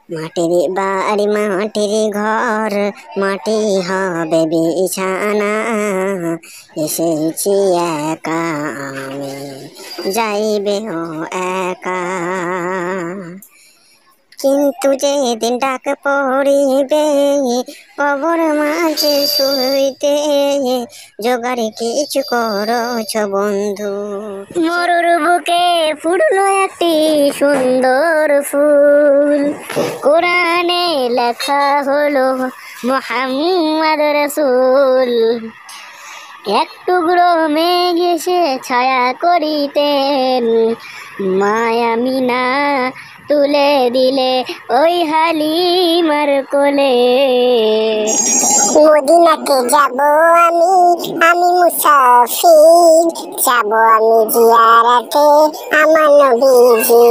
মাটির বাড়ি মাটির ঘর, মাটি হবে বিছানা। এসেছি একা আমি, যাইবেও একা। কিন্তু যেদিন ডাক পড়িবে কবর মাঝে শুইতে, জোগাড় কিছু করছ বন্ধু। মরুর বুকে ফুটলো একটি সুন্দর ফুল, কোরআনে লেখা হলো মুহাম্মদ রাসূল। এক টুকরো মেঘ এসে ছায়া করিতেন, মায়ামিনা তুলে দিলে ওই হালিমার কোলে। মদিনাতে যাব আমি, আমি মুসাফির, যাব আমি জিয়ারাতে আমার নবীজি।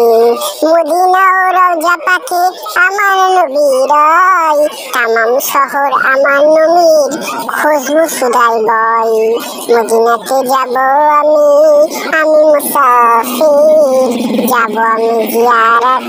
মদিনা ও রওজা পাকে আমার নবী রয়, তামাম শহর আমার নবীর খুশবু ছড়ায় বয়। মদিনাতে যাব আমি, আমি মুসাফির, যাব আমি জিয়ারাতে।